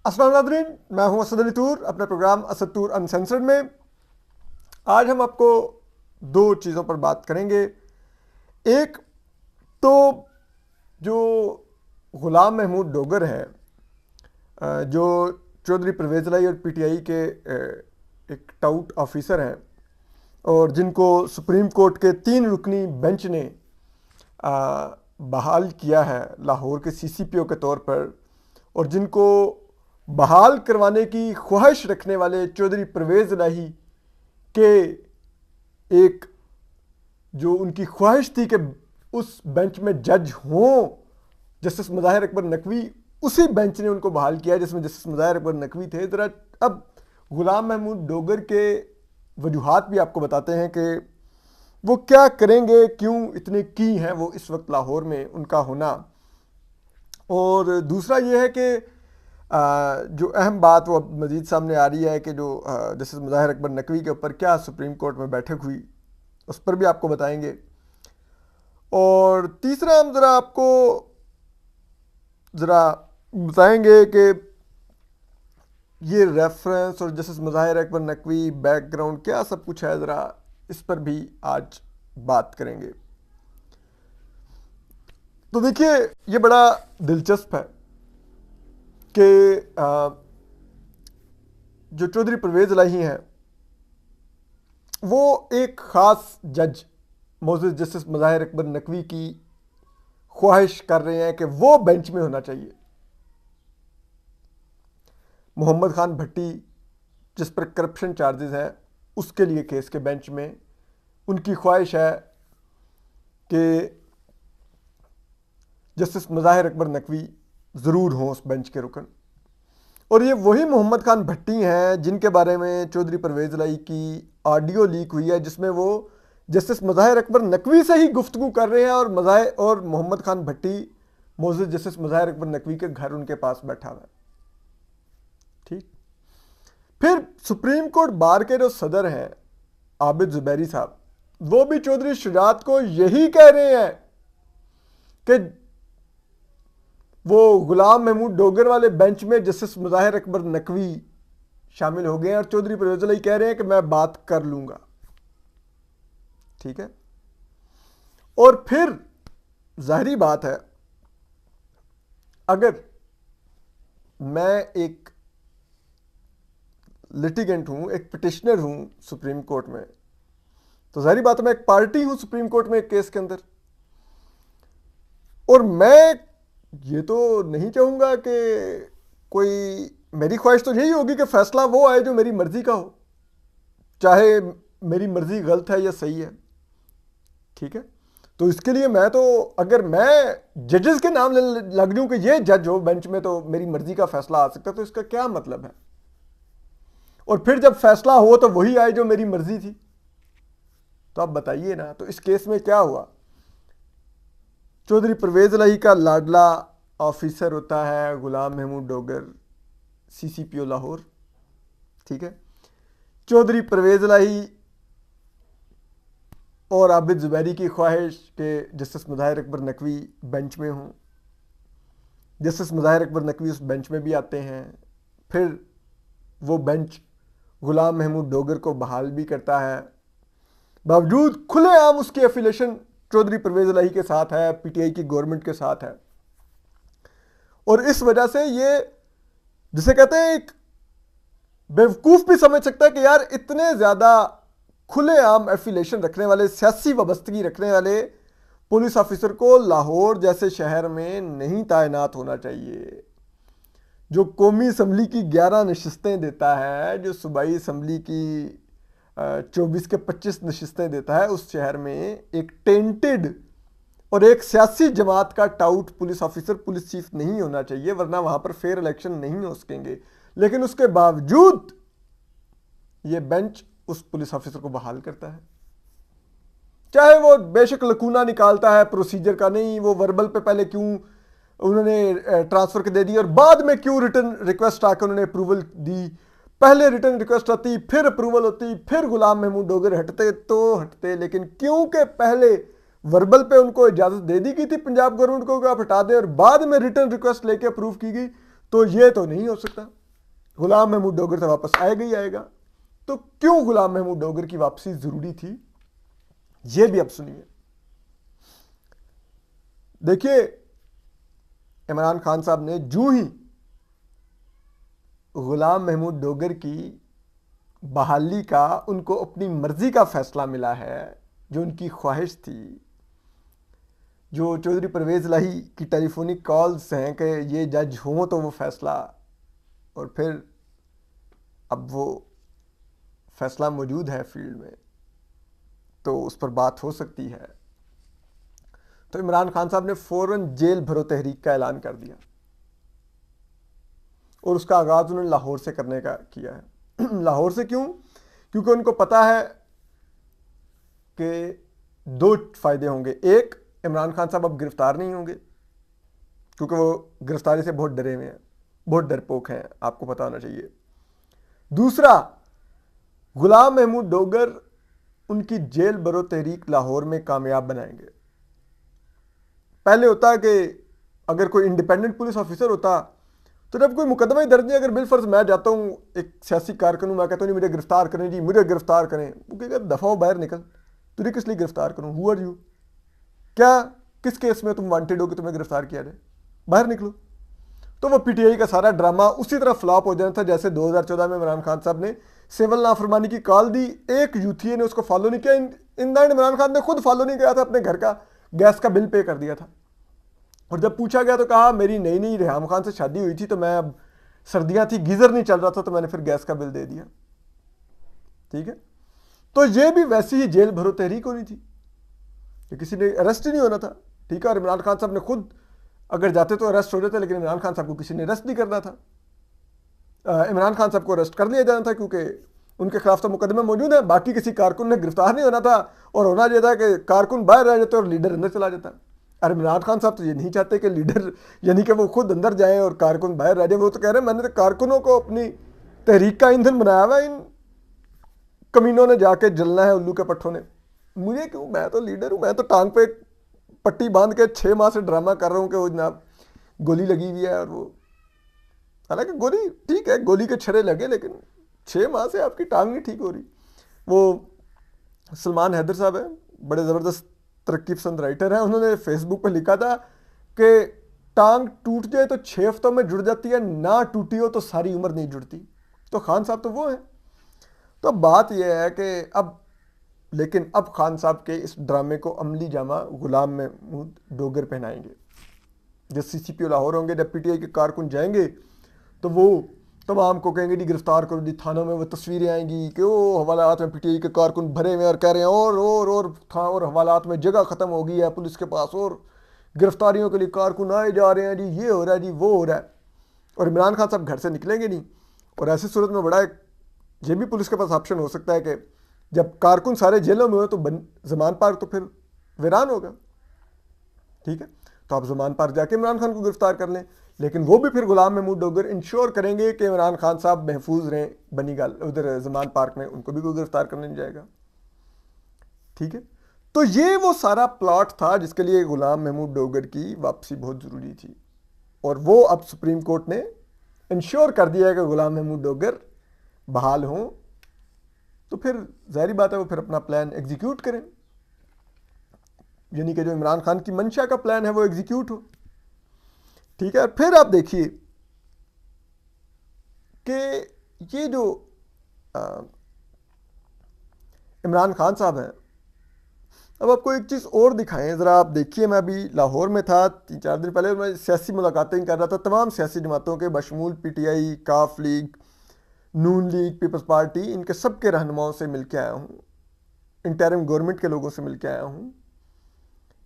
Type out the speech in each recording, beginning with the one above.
अस्सलाम नाज़रीन, मैं हूं असद अली तूर अपने प्रोग्राम असद तूर अनसेंसर्ड में। आज हम आपको दो चीज़ों पर बात करेंगे। एक तो जो ग़ुलाम महमूद डोगर हैं, जो चौधरी परवेज़ इलाही और पीटीआई के एक टाउट ऑफिसर हैं और जिनको सुप्रीम कोर्ट के 3 रुकनी बेंच ने बहाल किया है लाहौर के सीसीपीओ के तौर पर, और जिनको बहाल करवाने की ख्वाहिश रखने वाले चौधरी परवेज़ इलाही के एक जो उनकी ख्वाहिश थी कि उस बेंच में जज हों जस्टिस मुज़ाहिर अकबर नकवी, उसी बेंच ने उनको बहाल किया जिसमें जस्टिस मुज़ाहिर अकबर नकवी थे। ज़रा अब ग़ुलाम महमूद डोगर के वजूहात भी आपको बताते हैं कि वो क्या करेंगे, क्यों इतने की हैं वो इस वक्त लाहौर में उनका होना। और दूसरा ये है कि जो अहम बात वो अब मज़ीद सामने आ रही है कि जो जस्टिस मुज़ाहिर अकबर नकवी के ऊपर क्या सुप्रीम कोर्ट में बैठक हुई, उस पर भी आपको बताएंगे। और तीसरा हम ज़रा आपको ज़रा बताएंगे कि ये रेफरेंस और जस्टिस मुज़ाहिर अकबर नकवी बैकग्राउंड क्या सब कुछ है, ज़रा इस पर भी आज बात करेंगे। तो देखिए, ये बड़ा दिलचस्प है कि जो चौधरी परवेज़ इलाही हैं वो एक ख़ास जज मोअज़्ज़ज़ जस्टिस मुज़ाहिर अकबर नकवी की ख्वाहिश कर रहे हैं कि वो बेंच में होना चाहिए। मोहम्मद खान भट्टी जिस पर करप्शन चार्जेस हैं उसके लिए केस के बेंच में उनकी ख्वाहिश है कि जस्टिस मुज़ाहिर अकबर नकवी ज़रूर हों उस बेंच के रुकन। और ये वही मोहम्मद खान भट्टी हैं जिनके बारे में चौधरी परवेज़ इलाही की ऑडियो लीक हुई है, जिसमें वो जस्टिस मुज़ाहिर अकबर नकवी से ही गुफ्तगू कर रहे हैं और मोहम्मद खान भट्टी मोअज़्ज़ज़ जस्टिस मुज़ाहिर अकबर नकवी के घर उनके पास बैठा हुआ है। ठीक, फिर सुप्रीम कोर्ट बार के जो सदर हैं आबिद ज़ुबैरी साहब, वो भी चौधरी शुजात को यही कह रहे हैं कि वो ग़ुलाम महमूद डोगर वाले बेंच में जस्टिस मुज़ाहिर अकबर नकवी शामिल हो गए हैं, और चौधरी परवेज़ इलाही कह रहे हैं कि मैं बात कर लूंगा। ठीक है, और फिर जाहिरी बात है, अगर मैं एक लिटिगेंट हूं, एक पिटिशनर हूं सुप्रीम कोर्ट में, तो जाहिर बात है मैं एक पार्टी हूं सुप्रीम कोर्ट में एक केस के अंदर, और मैं ये तो नहीं चाहूंगा कि कोई, मेरी ख्वाहिश तो यही होगी कि फैसला वो आए जो मेरी मर्जी का हो, चाहे मेरी मर्जी गलत है या सही है। ठीक है, तो इसके लिए मैं तो, अगर मैं जजेस के नाम लग जाऊं कि ये जज हो बेंच में तो मेरी मर्जी का फैसला आ सकता है, तो इसका क्या मतलब है। और फिर जब फैसला हो तो वही आए जो मेरी मर्जी थी, तो आप बताइए ना। तो इस केस में क्या हुआ, चौधरी परवेज़ इलाही का लाडला ऑफिसर होता है ग़ुलाम महमूद डोगर, सीसीपीओ लाहौर। ठीक है, चौधरी परवेज़ इलाही और आबिद ज़ुबैरी की ख्वाहिश कि जस्टिस मुज़ाहिर अकबर नकवी बेंच में हों। जस्टिस मुज़ाहिर अकबर नकवी उस बेंच में भी आते हैं, फिर वो बेंच ग़ुलाम महमूद डोगर को बहाल भी करता है, बावजूद खुलेआम उसकी एफिलेशन चौधरी परवेज़ इलाही के साथ है, पीटीआई की गवर्नमेंट के साथ है। और इस वजह से ये, जिसे कहते हैं, एक बेवकूफ़ भी समझ सकता है कि यार इतने ज़्यादा खुलेआम एफिलेशन रखने वाले, सियासी वाबस्तगी रखने वाले पुलिस ऑफिसर को लाहौर जैसे शहर में नहीं तैनात होना चाहिए। जो कौमी असम्बली की 11 नशिस्तें देता है, जो सूबाई असम्बली की 24 के 25 नशिस्तें देता है, उस शहर में एक टेंटेड और एक सियासी जमात का taut police officer police chief नहीं होना चाहिए, वरना वहां पर फेयर इलेक्शन नहीं हो सकेंगे। लेकिन उसके बावजूद ये बेंच उस पुलिस ऑफिसर को बहाल करता है, चाहे वो बेशक लकूना निकालता है प्रोसीजर का, नहीं वो वर्बल पे पहले क्यों उन्होंने ट्रांसफर के दे दी और बाद में क्यों रिटर्न रिक्वेस्ट आकर उन्होंने अप्रूवल दी, पहले रिटर्न रिक्वेस्ट आती फिर अप्रूवल होती, फिर ग़ुलाम महमूद डोगर हटते तो हटते, लेकिन क्योंकि पहले वर्बल पे उनको इजाज़त दे दी गई थी पंजाब गवर्नमेंट को कि आप हटा दें, और बाद में रिटर्न रिक्वेस्ट लेके अप्रूव की गई, तो ये तो नहीं हो सकता। गुलाम महमूद डोगर तो वापस आएगा ही आएगा। तो क्यों गुलाम महमूद डोगर की वापसी जरूरी थी, यह भी अब सुनिए। देखिए, इमरान खान साहब ने जो ही गुलाम महमूद डोगर की बहाली का उनको अपनी मर्जी का फैसला मिला है, जो उनकी ख्वाहिश थी, जो चौधरी परवेज इलाही की टेलीफोनिक कॉल्स हैं कि ये जज हों तो वो फैसला, और फिर अब वो फैसला मौजूद है फील्ड में तो उस पर बात हो सकती है। तो इमरान खान साहब ने फौरन जेल भरो तहरीक का ऐलान कर दिया और उसका आगाज उन्होंने लाहौर से करने का किया है। लाहौर से क्यों? क्योंकि उनको पता है कि दो फायदे होंगे। एक, इमरान खान साहब अब गिरफ्तार नहीं होंगे क्योंकि वो गिरफ्तारी से बहुत डरे हुए हैं, बहुत डरपोक हैं, आपको पता होना चाहिए। दूसरा, गुलाम महमूद डोगर उनकी जेल भरो तहरीक लाहौर में कामयाब बनाएंगे। पहले होता है कि अगर कोई इंडिपेंडेंट पुलिस ऑफिसर होता तो जब कोई मुकदमा ही दर्ज नहीं, अगर बिलफर्ज मैं जाता हूँ एक सियासी कारकुन, मैं कहता हूँ मुझे गिरफ्तार करें जी, मुझे गिरफ्तार करें, वो कहेगा दफा हो, बाहर निकल, तुझे किस लिए गिरफ्तार करूँ, हु आर यू, क्या किस केस में तुम वांटेड हो कि तुम्हें गिरफ्तार किया जाए, बाहर निकलो। तो वो पीटीआई का सारा ड्रामा उसी तरह फ्लॉप हो जाना था जैसे 2014 में इमरान खान साहब ने सिविल नाफरमानी की कॉल दी, एक यूथी ने उसको फॉलो नहीं किया। In the end Imran Khan ने खुद फॉलो नहीं किया था, अपने घर का गैस का बिल पे कर दिया था। और जब पूछा गया तो कहा मेरी नई नई रेहाम खान से शादी हुई थी तो मैं, अब सर्दियां थी, गीजर नहीं चल रहा था तो मैंने फिर गैस का बिल दे दिया। ठीक है, तो ये भी वैसी ही जेल भरो तहरीक होनी थी, किसी ने अरेस्ट ही नहीं होना था। ठीक है, और इमरान खान साहब ने खुद अगर जाते तो अरेस्ट हो जाते, लेकिन इमरान खान साहब को किसी ने अरेस्ट नहीं करना था। इमरान खान साहब को अरेस्ट कर लिया जाना था क्योंकि उनके खिलाफ तो मुकदमे मौजूद है, बाकी किसी कारकुन ने गिरफ्तार नहीं होना था और होना यह था कि कारकुन बाहर रह जाते और लीडर अंदर चला जाता। और इमरान खान साहब तो ये नहीं चाहते कि लीडर यानी कि वो खुद अंदर जाएं और कारकुन बाहर रह जाए। वो तो कह रहे हैं मैंने तो कारकुनों को अपनी तहरीक का ईंधन बनाया हुआ, इन कमीनों ने जाके जलना है, उल्लू के पट्टों ने, मुझे क्यों, मैं तो लीडर हूँ, मैं तो टांग पे पट्टी बांध के 6 माह से ड्रामा कर रहा हूँ कि वो जनाब गोली लगी हुई है। और वो हालांकि गोली ठीक है, गोली के छर्रे लगे, लेकिन 6 माह से आपकी टांग नहीं ठीक हो रही। वो सलमान हैदर साहब हैं, बड़े ज़बरदस्त तरक्की पसंद राइटर हैं, उन्होंने फेसबुक पर लिखा था कि टांग टूट जाए तो 6 हफ्तों में जुड़ जाती है, ना टूटी हो तो सारी उम्र नहीं जुड़ती। तो खान साहब तो वो हैं। तो बात यह है कि लेकिन अब खान साहब के इस ड्रामे को अमली जामा गुलाम महमूद डोगर पहनाएंगे। जब CCPO लाहौर होंगे, जब पीटीआई के कारकुन जाएंगे तो वो तमाम को कहेंगे जी गिरफ्तार करो जी, थानों में वो तस्वीरें आएंगी कि वो हवालात में पीटीआई के कारकुन भरे हुए और कह रहे हैं और हवालात में जगह ख़त्म हो गई है पुलिस के पास, और गिरफ्तारियों के लिए कारकुन आए जा रहे हैं जी, ये हो रहा है जी, वो हो रहा है। और इमरान खान साहब घर से निकलेंगे नहीं। और ऐसी सूरत में बड़ा ये भी पुलिस के पास ऑप्शन हो सकता है कि जब कारकुन सारे जेलों में हो तो जमान पार्क तो फिर वीरान होगा। ठीक है, तो आप जमान पार्क जाके इमरान खान को गिरफ्तार कर लें, लेकिन वो भी फिर गुलाम महमूद डोगर इंश्योर करेंगे कि इमरान खान साहब महफूज रहें बनीगाल उधर जमान पार्क में, उनको भी कोई गिरफ्तार करने नहीं जाएगा। ठीक है, तो ये वो सारा प्लॉट था जिसके लिए गुलाम महमूद डोगर की वापसी बहुत ज़रूरी थी। और वो अब सुप्रीम कोर्ट ने इंश्योर कर दिया है कि गुलाम महमूद डोगर बहाल हों, तो फिर जाहिर बात है वो फिर अपना प्लान एग्जीक्यूट करें, यानी कि जो इमरान खान की मंशा का प्लान है वो एग्जीक्यूट हो। ठीक है, फिर आप देखिए कि ये जो इमरान खान साहब हैं, अब आपको एक चीज़ और दिखाएं ज़रा, आप देखिए, मैं अभी लाहौर में था 3-4 दिन पहले, मैं सियासी मुलाकातें कर रहा था तमाम सियासी जमातों के, बशमूल पीटीआई, काफ लीग, नून लीग, पीपल्स पार्टी, इनके सब के रहनुमाओं से मिल के आया हूँ, इंटरिम गवर्नमेंट के लोगों से मिल के आया हूँ,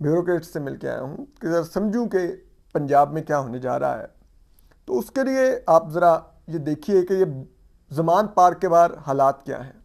ब्यूरोक्रेट्स से मिल के आया हूँ कि ज़रा समझूँ कि पंजाब में क्या होने जा रहा है। तो उसके लिए आप ज़रा ये देखिए कि ये ज़मान पार्क के बाहर हालात क्या हैं।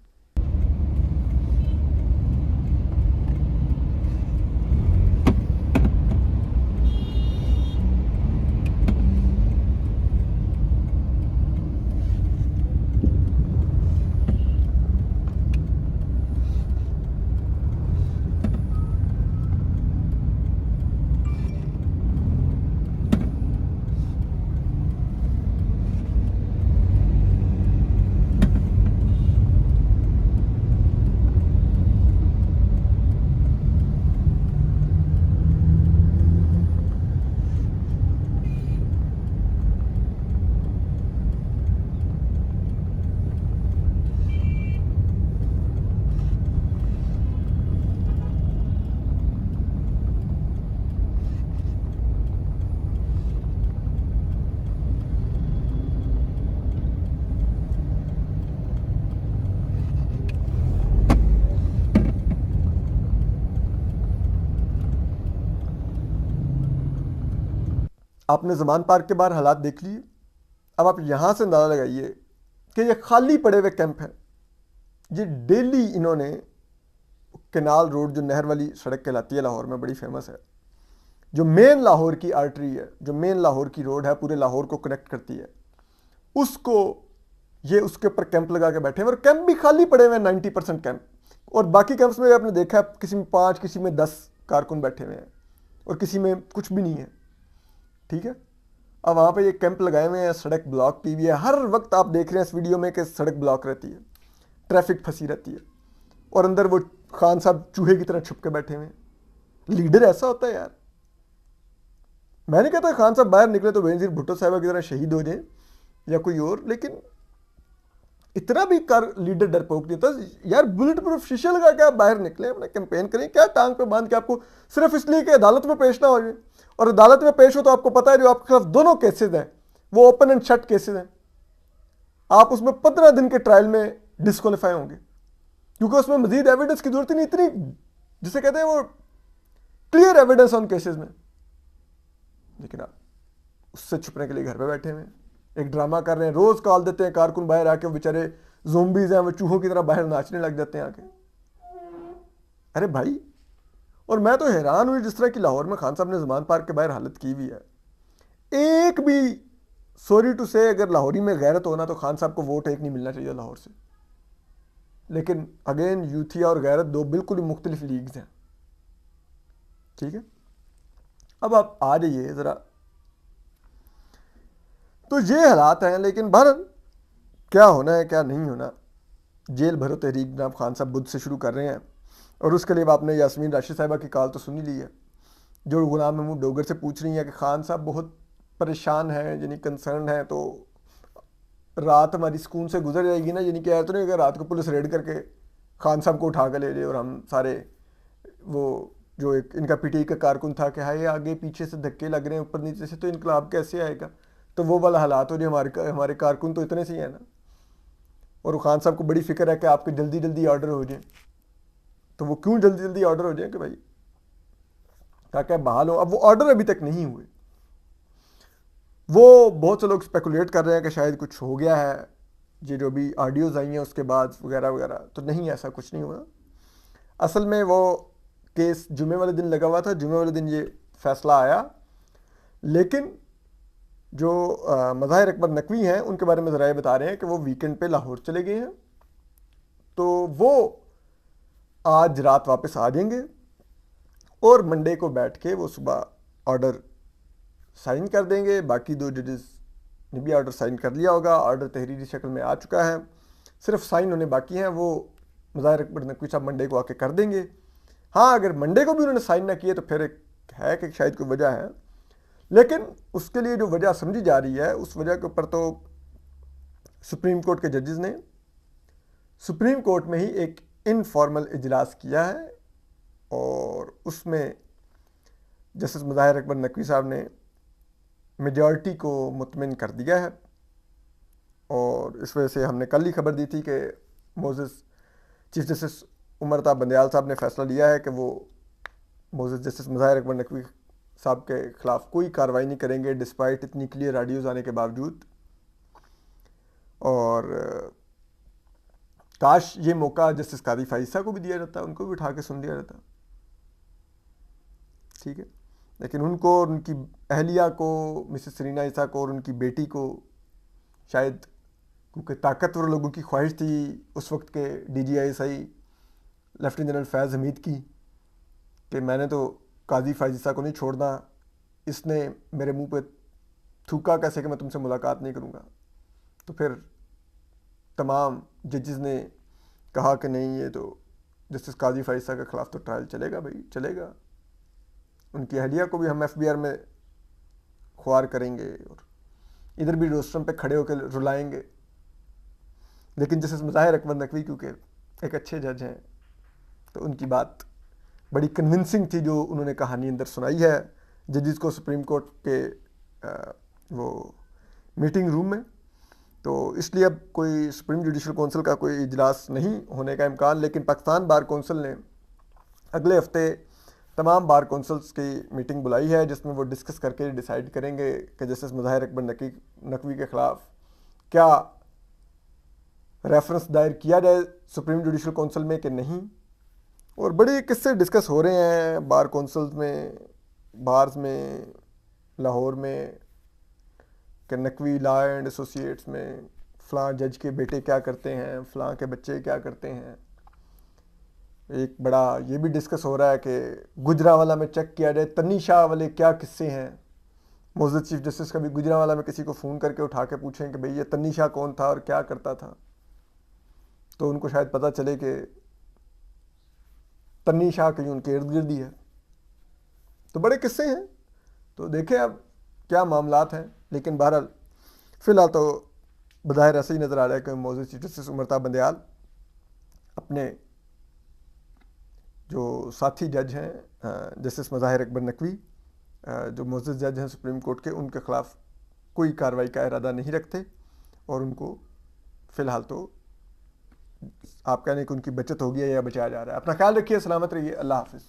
आपने ज़मान पार्क के बाहर हालात देख लिए। अब आप यहाँ से अंदाज़ा लगाइए कि ये खाली पड़े हुए कैंप हैं। ये डेली इन्होंने केनाल रोड, जो नहर वाली सड़क कहलाती है लाहौर में, बड़ी फेमस है, जो मेन लाहौर की आर्टरी है, जो मेन लाहौर की रोड है, पूरे लाहौर को कनेक्ट करती है, उसको ये उसके ऊपर कैंप लगा के बैठे हैं। और कैंप भी खाली पड़े हुए हैं, 90% कैंप। और बाकी कैंप्स में आपने देखा है, किसी में 5, किसी में 10 कारकुन बैठे हुए हैं और किसी में कुछ भी नहीं है। ठीक है, अब वहाँ पे ये कैंप लगाए हुए हैं, सड़क ब्लॉक की हुई है। हर वक्त आप देख रहे हैं इस वीडियो में कि सड़क ब्लॉक रहती है, ट्रैफिक फंसी रहती है, और अंदर वो खान साहब चूहे की तरह छुप के बैठे हुए हैं। लीडर ऐसा होता है यार। मैं नहीं कहता खान साहब बाहर निकले तो बेनज़ीर भुट्टो साहब की तरह शहीद हो जाए या कोई और, लेकिन इतना भी कर लीडर डरपोक नहीं होता यार। बुलेट प्रूफ शीशे लगा के आप बाहर निकले, अपना कैंपेन करें, क्या टांग पे बांध के आपको सिर्फ इसलिए कि अदालत में पेश ना हो जाए। और अदालत में पेश हो तो आपको पता है जो आपके खिलाफ दोनों केसेस हैं वो ओपन एंड शट केसेस हैं। आप उसमें 15 दिन के ट्रायल में डिस्क्वालीफाई होंगे, क्योंकि उसमें मजीद एविडेंस की जरूरत ही नहीं, इतनी जिसे कहते हैं वो क्लियर एविडेंस ऑन केसेस में। लेकिन आप उससे छुपने के लिए घर पे बैठे हुए हैं, एक ड्रामा कर रहे हैं। रोज कॉल देते हैं कारकुन बाहर आके, वो बेचारे ज़ोंबीज हैं, वो चूहों की तरह बाहर नाचने लग जाते हैं आके। अरे भाई, और मैं तो हैरान हुई जिस तरह की लाहौर में खान साहब ने ज़मान पार्क के बाहर हालत की हुई है। एक भी, सॉरी टू से, अगर लाहौरी में गैरत होना तो खान साहब को वोट एक नहीं मिलना चाहिए लाहौर से। लेकिन अगेन, यूथिया और गैरत दो बिल्कुल ही मुख्तलिफ लीग्स हैं। ठीक है, अब आप आ जाइए ज़रा। तो ये हालात हैं, लेकिन बहरहाल क्या होना है क्या नहीं होना, जेल भरो तहरीक जनाब खान साहब बुध से शुरू कर रहे हैं। और उसके लिए आपने यास्मीन राशिद साहिबा की कॉल तो सुनी ली है, जो गुलाम महमूद डोगर से पूछ रही है कि खान साहब बहुत परेशान हैं, यानी कंसर्न है, तो रात हमारी सुकून से गुजर जाएगी ना। यानी क्या है तो नहीं कि रात को पुलिस रेड करके खान साहब को उठा कर ले जाए और हम सारे, वो जो एक इनका पीटीआई का कारकुन था कि हाय आगे पीछे से धक्के लग रहे हैं ऊपर नीचे से, तो इनकलाब कैसे आएगा। तो वो वाला हालात हो, जो हमारे कारकुन तो इतने से ही है ना। और खान साहब को बड़ी फिक्र है कि आपके जल्दी जल्दी ऑर्डर हो जाए। तो वो क्यों जल्दी जल्दी ऑर्डर हो जाए कि भाई ताकि बहाल हो। अब वो ऑर्डर अभी तक नहीं हुए। वो बहुत से लोग स्पेकुलेट कर रहे हैं कि शायद कुछ हो गया है, ये जो भी ऑडियोज आई हैं उसके बाद वगैरह वगैरह। तो नहीं, ऐसा कुछ नहीं हुआ। असल में वो केस जुमे वाले दिन लगा हुआ था, जुमे वाले दिन ये फैसला आया। लेकिन जो मज़ाहिर अकबर नकवी हैं उनके बारे में ज़राए बता रहे हैं कि वो वीकेंड पे लाहौर चले गए हैं, तो वो आज रात वापस आ जाएंगे और मंडे को बैठ के वो सुबह ऑर्डर साइन कर देंगे। बाकी 2 जजेस ने भी ऑर्डर साइन कर लिया होगा, ऑर्डर तहरीरी शक्ल में आ चुका है, सिर्फ साइन होने बाकी हैं। वो मज़ाहिर अकबर नकवी साहब मंडे को आके कर देंगे। हाँ, अगर मंडे को भी उन्होंने साइन ना किए तो फिर एक है कि शायद कोई वजह है, लेकिन उसके लिए जो वजह समझी जा रही है उस वजह के ऊपर तो सुप्रीम कोर्ट के जजेस ने सुप्रीम कोर्ट में ही एक इनफॉर्मल इजलास किया है और उसमें जस्टिस मज़ाहिर अकबर नकवी साहब ने मेजॉरिटी को मुतमिन कर दिया है। और इस वजह से हमने कल ही खबर दी थी कि मोजेस चीफ जस्टिस उमर ताब बंदयाल साहब ने फैसला लिया है कि वो मोजेस जस्टिस मज़ाहिर अकबर नकवी साहब के ख़िलाफ़ कोई कार्रवाई नहीं करेंगे, डिस्पाइट इतनी क्लियर ऑडियोज़ आने के बावजूद। और काश ये मौका जस्टिस कादी फाइसा को भी दिया जाता, उनको भी उठा के सुन लिया जाता। ठीक है, लेकिन उनको और उनकी अहलिया को, मिसेस सरीना ईसा को और उनकी बेटी को, शायद क्योंकि ताकतवर लोगों की ख्वाहिश थी उस वक्त के DGI लेफ्टिनेंट जनरल फैज़ हमीद की कि मैंने तो काजी फाइज़ा को नहीं छोड़ना, इसने मेरे मुंह पे थूका कैसे कि मैं तुमसे मुलाकात नहीं करूँगा। तो फिर तमाम जजेस ने कहा कि नहीं, ये तो जस्टिस काजी फाइज़ा के ख़िलाफ़ तो ट्रायल चलेगा भाई, चलेगा। उनकी अहलिया को भी हम FBR में ख्वार करेंगे और इधर भी रोस्ट्रम पे खड़े होकर रुलाएंगे। लेकिन जस्टिस मज़ाहिर अकबर नकवी क्योंकि एक अच्छे जज हैं तो उनकी बात बड़ी कन्विंसिंग थी जो उन्होंने कहानी अंदर सुनाई है जजेस को सुप्रीम कोर्ट के वो मीटिंग रूम में। तो इसलिए अब कोई सुप्रीम जुडिशल काउंसिल का कोई इजलास नहीं होने का इम्कान, लेकिन पाकिस्तान बार काउंसिल ने अगले हफ्ते तमाम बार कौंसल्स की मीटिंग बुलाई है जिसमें वो डिस्कस करके डिसाइड करेंगे कि जस्टिस मुज़ाहिर अकबर नकवी के ख़िलाफ़ क्या रेफरेंस दायर किया जाए सुप्रीम जुडिशल काउंसिल में कि नहीं। और बड़े किस्से डिस्कस हो रहे हैं बार कौंसल्स में, बार्स में, लाहौर में, कि नकवी लॉ एंड एसोसिएट्स में फ़लाँ जज के बेटे क्या करते हैं, फ़लाँ के बच्चे क्या करते हैं। एक बड़ा ये भी डिस्कस हो रहा है कि गुजरांवाला में चेक किया जाए तन्नी शाह वाले क्या किस्से हैं। मोअज़्ज़ज़ चीफ जस्टिस कभी गुजरांवाला में किसी को फ़ोन करके उठा के पूछें कि भाई ये तन्नी शाह कौन था और क्या करता था, तो उनको शायद पता चले कि तन्नी शाह कहीं उनके इर्द गिर्द ही है। तो बड़े किस्से हैं, तो देखें अब क्या मामलात हैं। लेकिन बहरहाल फ़िलहाल तो बज़ाहिर ऐसा ही नज़र आ रहा है कि मोअज़्ज़ज़ चीफ जस्टिस उमरता बंदयाल अपने जो साथी जज हैं जस्टिस मुज़ाहिर अकबर नकवी, जो मोअज़्ज़ज़ जज हैं सुप्रीम कोर्ट के, उनके ख़िलाफ़ कोई कार्रवाई का इरादा नहीं रखते और उनको फ़िलहाल तो आप कह रहे हैं कि उनकी बचत होगी या बचाया जा रहा है। अपना ख्याल रखिए, सलामत रहिए, अल्लाह हाफ़िज़।